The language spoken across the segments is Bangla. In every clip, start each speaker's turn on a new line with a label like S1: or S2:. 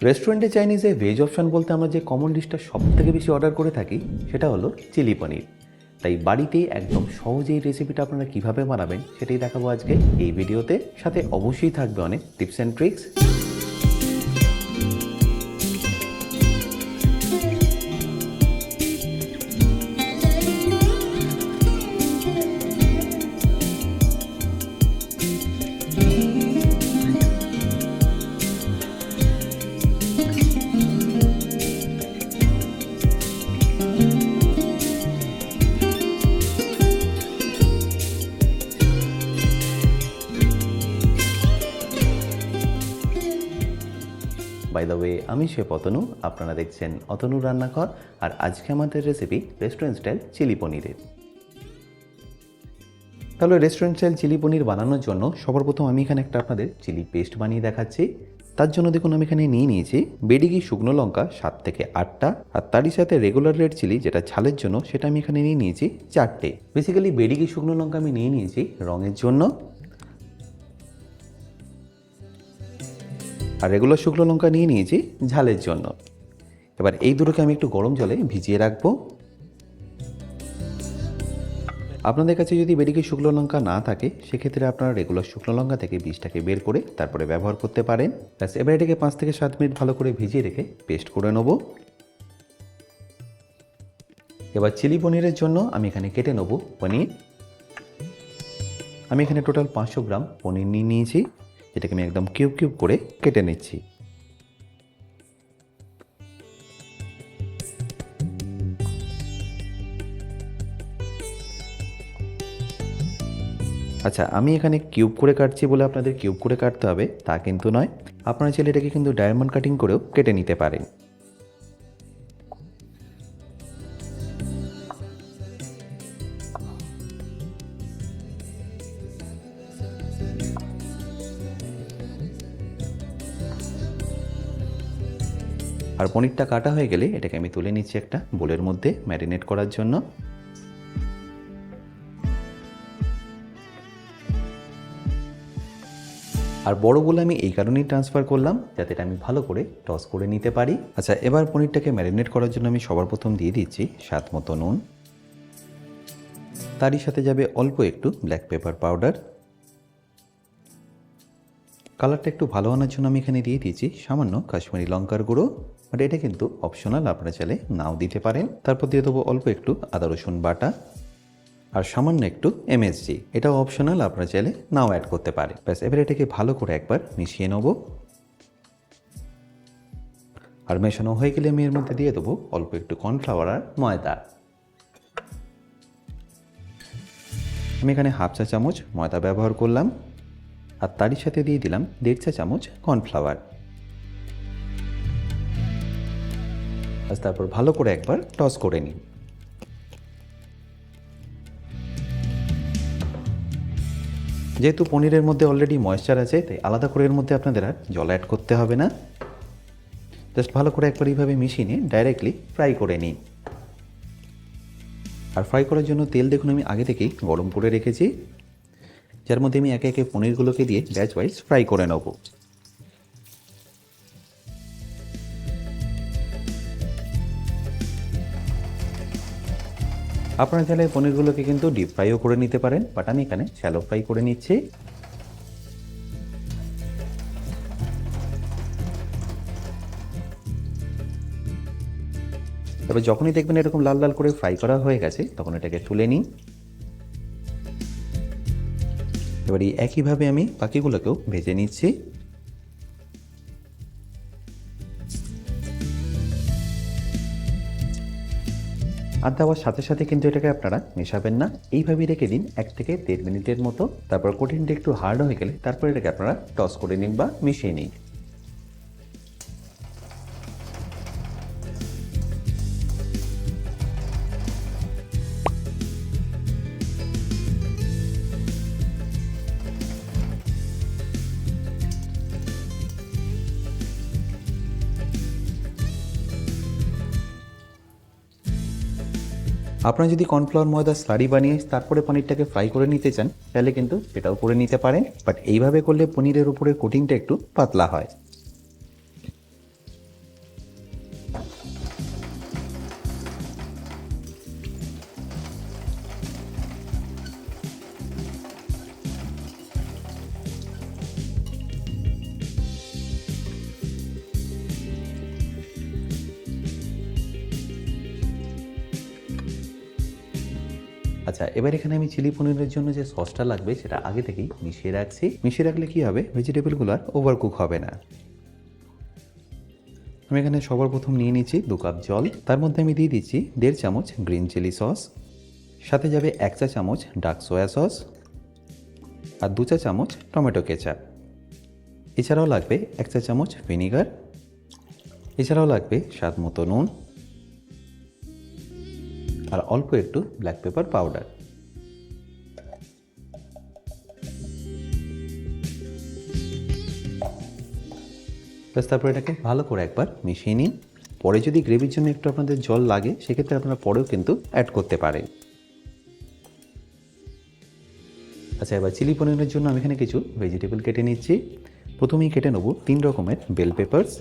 S1: রেস্টুরেন্টে চাইনিজে ভেজ অপশন বলতে আমরা যে কমন ডিশটা সবথেকে বেশি অর্ডার করে থাকি সেটা হলো চিলি পনির। তাই বাড়িতে একদম সহজেই রেসিপিটা আপনারা কিভাবে বানাবেন সেটাই দেখাবো আজকে এই ভিডিওতে। সাথে অবশ্যই থাকবে অনেক tips and tricks. By the way, আমি শেফ অতনু, আপনারা দেখছেন অতনু রান্নাঘর। আর আজকে আমাদের রেসিপি রেস্টুরেন্ট স্টাইল চিলি পনিরের। তাহলে রেস্টুরেন্ট স্টাইল চিলি পনির বানানোর জন্য সবার প্রথম আমি এখানে একটা আপনাদের চিলি পেস্ট বানিয়ে দেখাচ্ছি। তার জন্য দেখুন আমি এখানে নিয়ে নিয়েছি বেডিগি শুকনো লঙ্কা 7 থেকে 8টা, আর তারই সাথে রেগুলার রেড চিলি যেটা ঝালের জন্য সেটা আমি এখানে নিয়ে নিয়েছি 4টে। বেসিক্যালি বেডিগি শুকনো লঙ্কা আমি নিয়ে নিয়েছি রঙের জন্য, আর রেগুলার শুকনো লঙ্কা নিয়ে নিয়েছি ঝালের জন্য। এবার এই দুটোকে আমি একটু গরম জলে ভিজিয়ে রাখবো। আপনাদের কাছে যদি বেডিগি শুকনো লঙ্কা না থাকে সেক্ষেত্রে আপনারা রেগুলার শুকনো লঙ্কা থেকে বীজটাকে বের করে তারপরে ব্যবহার করতে পারেন। ব্যাস, এবার এটাকে 5 থেকে 7 মিনিট ভালো করে ভিজিয়ে রেখে পেস্ট করে নেব। এবার চিলি পনিরের জন্য আমি এখানে কেটে নেব পনির। আমি এখানে টোটাল 500 গ্রাম পনির নিয়ে নিয়েছি, এটাকে আমি একদম কিউব কিউব করে কেটে নিচ্ছি। আচ্ছা, আমি এখানে কিউব করে কাটছি বলে আপনাদের কিউব করে কাটতে হবে তা কিন্তু নয়, আপনারা চাইলে এটাকে কিন্তু ডায়মন্ড কাটিং করেও কেটে নিতে পারেন। আর পনিরটা কাটা হয়ে গেলে এটাকে আমি তুলে নিচ্ছি একটা বোলের মধ্যে ম্যারিনেট করার জন্য। আর বড় বলে আমি এই কারণেই ট্রান্সফার করলাম যাতে এটা আমি ভালো করে টস করে নিতে পারি। আচ্ছা, এবার পনিরটাকে ম্যারিনেট করার জন্য আমি সবার প্রথম দিয়ে দিচ্ছি স্বাদ মতো নুন। তারই সাথে যাবে অল্প একটু ব্ল্যাক পেপার পাউডার। কালারটা একটু ভালো আনার জন্য আমি এখানে দিয়ে দিয়েছি সামান্য কাশ্মীরি লঙ্কার গুঁড়ো, বাট এটা কিন্তু অপশনাল, আপনারা চাইলে নাও দিতে পারেন। তারপর দিয়ে দেবো অল্প একটু আদা রসুন বাটা আর সামান্য একটু এমএসজি, এটাও অপশনাল, আপনারা চাইলে নাও অ্যাড করতে পারেন। ব্যাস, এবার এটাকে ভালো করে একবার মিশিয়ে নেব। আর মেশানো হয়ে গেলে আমি এর মধ্যে দিয়ে দেবো অল্প একটু কর্নফ্লাওয়ার আর ময়দা। আমি এখানে হাফ চা চামচ ময়দা ব্যবহার করলাম, আর তারই সাথে দিয়ে দিলাম 1.5 চা চামচ কর্নফ্লাওয়ার। তারপর ভালো করে একবার টস করে নিন। যেহেতু পনিরের মধ্যে অলরেডি ময়েশ্চার আছে তাই আলাদা করে এর মধ্যে আপনাদের আর জল অ্যাড করতে হবে না। জাস্ট ভালো করে একবার এইভাবে মিশিয়ে নিয়ে ডাইরেক্টলি ফ্রাই করে নিন। আর ফ্রাই করার জন্য তেল দেখুন আমি আগে থেকেই গরম করে রেখেছি, যার মধ্যে আমি একে একে পনিরগুলোকে দিয়ে ব্যাচ ওয়াইজ ফ্রাই করে নেব। আপনারা চাইলে পনিরগুলোকে কিন্তু ডিপ ফ্রাইও করে নিতে পারেন, বাট আমি এখানে শ্যালো ফ্রাই করে নিচ্ছি। তবে যখনই দেখবেন এরকম লাল লাল করে ফ্রাই করা হয়ে গেছে তখন এটাকে তুলে নিন। এবার এই একইভাবে আমি বাকিগুলোকেও ভেজে নিচ্ছি। আর দেওয়ার সাথে সাথে কিন্তু এটাকে আপনারা মেশাবেন না, এইভাবেই রেখে দিন 1 থেকে 1.5 মিনিটের মতো। তারপর কোটিংটা একটু হার্ড হয়ে গেলে তারপর এটাকে আপনারা টস করে নিন বা মিশিয়ে নিন। আপনারা যদি কর্নফ্লাওয়ার ময়দা স্লারি বানিয়ে তারপরে পনিরটাকে ফ্রাই করে নিতে চান তাহলে কিন্তু সেটাও করে নিতে পারেন, বাট এইভাবে করলে পনিরের উপরে কোটিংটা একটু পাতলা হয়। আচ্ছা, এবার এখানে আমি চিলি পনিরের জন্য যে সসটা লাগবে সেটা আগে থেকেই মিশিয়ে রাখছি। মিশিয়ে রাখলে কি হবে, ভেজিটেবলগুলো আর ওভারকুক হবে না। আমি এখানে সবার প্রথম নিয়ে নিচ্ছি 2 কাপ জল। তার মধ্যে আমি দিয়ে দিচ্ছি 1.5 চামচ গ্রিন চিলি সস, সাথে যাবে 1 চা চামচ ডার্ক সয়া সস আর 2 চা চামচ টমেটো কেচাপ। এছাড়াও লাগবে 1 চা চামচ ভিনিগার। এছাড়াও লাগবে স্বাদ মতো নুন আর অল্প একটু ব্ল্যাক পেপার পাউডার। ব্যাস, তারপর এটাকে ভালো করে একবার মিশিয়ে নিন। পরে যদি গ্রেভির জন্য একটু আপনাদের জল লাগে সেক্ষেত্রে আপনারা পরেও কিন্তু অ্যাড করতে পারেন। আচ্ছা, এবার চিলি পনিরের জন্য আমি এখানে কিছু ভেজিটেবল কেটে নিচ্ছি। প্রথমেই কেটে নেব 3 রকমের বেল পেপারস।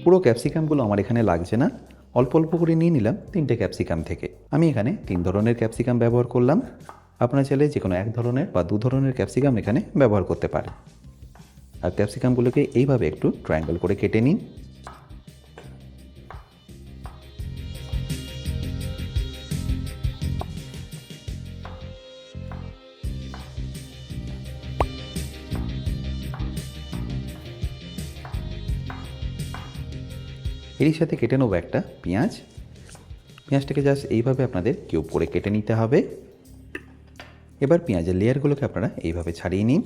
S1: পুরো ক্যাপসিকামগুলো আমার এখানে লাগছে না, অল্প অল্প করে নিয়ে নিলাম 3টে ক্যাপসিকাম থেকে। আমি এখানে 3 ধরনের ক্যাপসিকাম ব্যবহার করলাম। আপনারা চাইলে যে কোনো 1 ধরনের বা 2 ধরনের ক্যাপসিকাম এখানে ব্যবহার করতে পারেন। আর ক্যাপসিকামগুলোকে এইভাবে একটু ট্রায়াঙ্গেল করে কেটে নিন। এরই সাথে কেটে নেবো একটা পেঁয়াজ। পেঁয়াজটাকে জাস্ট এইভাবে আপনাদের কিউব করে কেটে নিতে হবে। এবার পেঁয়াজের লেয়ারগুলোকে আপনারা এইভাবে ছাড়িয়ে নিন।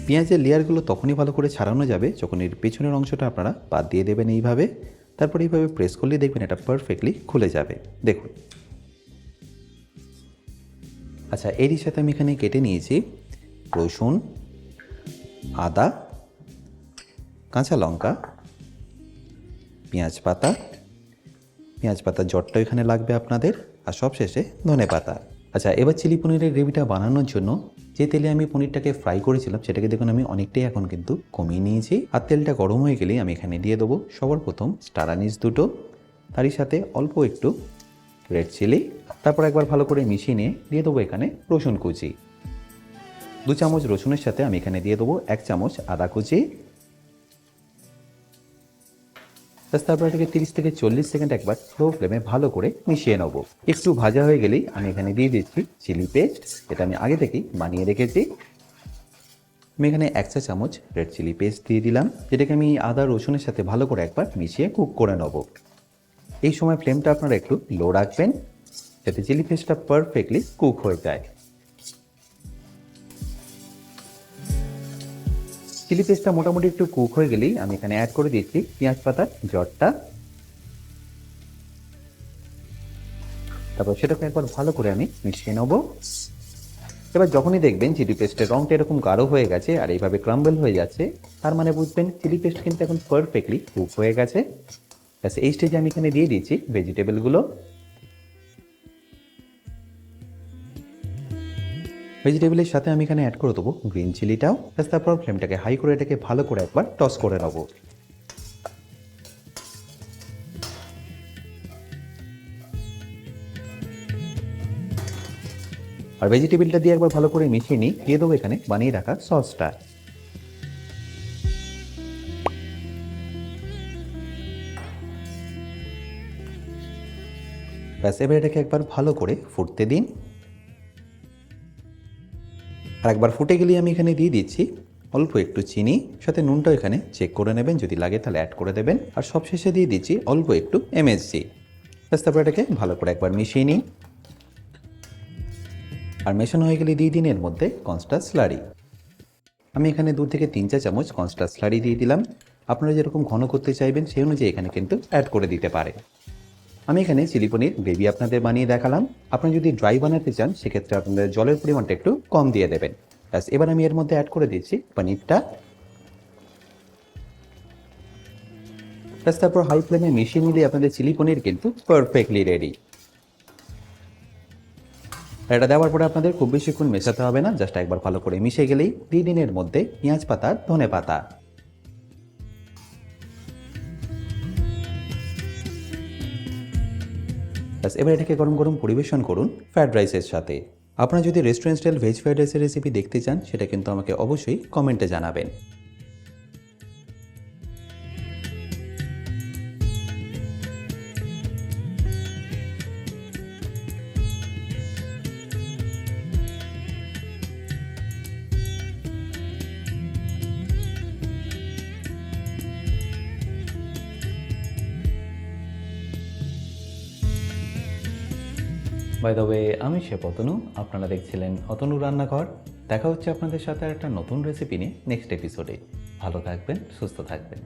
S1: পেঁয়াজের লেয়ারগুলো তখনই ভালো করে ছাড়ানো যাবে যখন এর পেছনের অংশটা আপনারা বাদ দিয়ে দেবেন এইভাবে। তারপর এইভাবে প্রেস করলে দেখবেন এটা পারফেক্টলি খুলে যাবে। দেখুন। আচ্ছা, এরই সাথে আমি এখানে কেটে নিয়েছি রসুন, আদা, কাঁচা লঙ্কা, পেঁয়াজ পাতা। পেঁয়াজ পাতার জটটা এখানে লাগবে আপনাদের, আর সবশেষে ধনে পাতা। আচ্ছা, এবার চিলি পনিরের গ্রেভিটা বানানোর জন্য যে তেলে আমি পনিরটাকে ফ্রাই করেছিলাম সেটাকে দেখুন আমি অনেকটাই এখন কিন্তু কমিয়ে নিয়েছি। আর তেলটা গরম হয়ে গেলেই আমি এখানে দিয়ে দেবো সবার প্রথম স্টার আনিস 2টো, তারই সাথে অল্প একটু রেড চিলি। তারপর একবার ভালো করে মিশিয়ে নিয়ে দিয়ে দেবো এখানে রসুন কুচি। 2 চামচ রসুনের সাথে আমি এখানে দিয়ে দেবো 1 চামচ আদা কুচি। তারপর এটাকে 30 থেকে 40 সেকেন্ড একবার স্লো ফ্লেমে ভালো করে মিশিয়ে নেবো। একটু ভাজা হয়ে গেলেই আমি এখানে দিয়ে দিচ্ছি চিলি পেস্ট। এটা আমি আগে থেকেই বানিয়ে রেখেছি। আমি এখানে 1 চা চামচ রেড চিলি পেস্ট দিয়ে দিলাম, যেটাকে আমি আদা রসুনের সাথে ভালো করে একবার মিশিয়ে কুক করে নেবো। এই সময় ফ্লেমটা আপনারা একটু লো রাখবেন যাতে চিলি পেস্টটা পারফেক্টলি কুক হয়ে যায়। চিলি পেস্টটা মোটামুটি একটু কুক হয়ে গেলেই আমি এখানে অ্যাড করে দিচ্ছি পেঁয়াজ পাতার জটটা। তারপর সেটাকে একবার ভালো করে আমি মিশিয়ে নেব। এবার যখনই দেখবেন চিলি পেস্টের রঙটা এরকম গাঢ় হয়ে গেছে আর এইভাবে ক্রাম্বল হয়ে যাচ্ছে, তার মানে বুঝবেন চিলি পেস্ট কিন্তু এখন পারফেক্টলি কুক হয়ে গেছে। ব্যাস, এই স্টেজে আমি এখানে দিয়ে দিচ্ছি ভেজিটেবলগুলো। ভেজিটেবলের সাথে আমি এখানে অ্যাড করে দেবো গ্রিন চিলিটাও। ব্যাস, তারপর ফ্লেমটাকে হাই করে এটাকে ভালো করে একবার টস করে নেবো। আর ভেজিটেবলটা দিয়ে একবার ভালো করে মিশিয়ে নিই, দিয়ে দেবো এখানে বানিয়ে রাখা সসটা। ব্যাস, এবার এটাকে একবার ভালো করে ফুটতে দিন। আর একবার ফুটে গেলেই আমি এখানে দিয়ে দিচ্ছি অল্প একটু চিনি, সাথে নুনটাও এখানে চেক করে নেবেন, যদি লাগে তাহলে অ্যাড করে দেবেন। আর সবশেষে দিয়ে দিচ্ছি অল্প একটু এমএসজি। ব্যাস, তারপর এটাকে ভালো করে একবার মিশিয়ে নিন। আর মেশানো হয়ে গেলে দিয়ে দিন এর মধ্যে কর্নস্টার্চ স্লারি। আমি এখানে 2 থেকে 3 চা চামচ কর্নস্টার্চ স্লারি দিয়ে দিলাম। আপনারা যেরকম ঘন করতে চাইবেন সেই অনুযায়ী এখানে কিন্তু অ্যাড করে দিতে পারেন। আমি এখানে চিলি পনির গ্রেভি আপনাদের বানিয়ে দেখালাম। আপনি যদি ড্রাই বানাতে চান সেক্ষেত্রে আপনাদের জলের পরিমাণটা একটু কম দিয়ে দেবেন। ব্যাস, এবার আমি এর মধ্যে অ্যাড করে দিচ্ছি পনিরটা। ব্যাস, তারপর হাই ফ্লেমে মিশিয়ে নিলে আপনাদের চিলি পনির কিন্তু পারফেক্টলি রেডি। এটা দেওয়ার পরে আপনাদের খুব বেশিক্ষণ মেশাতে হবে না, জাস্ট একবার ভালো করে মিশে গেলেই দিয়ে দিন এর মধ্যে পেঁয়াজ পাতা, ধনে পাতা। ব্যাস, এবার এটাকে গরম গরম পরিবেশন করুন ফ্রাইড রাইসের সাথে। আপনারা যদি রেস্টুরেন্ট স্টাইল ভেজ ফ্রাইড রাইসের রেসিপি দেখতে চান সেটা কিন্তু আমাকে অবশ্যই কমেন্টে জানাবেন। বাই দ্য ওয়ে, আমি শেফ অতনু, আপনারা দেখছিলেন অতনু রান্নাঘর। দেখা হচ্ছে আপনাদের সাথে আর একটা নতুন রেসিপি নিয়ে নেক্সট এপিসোডে। ভালো থাকবেন, সুস্থ থাকবেন।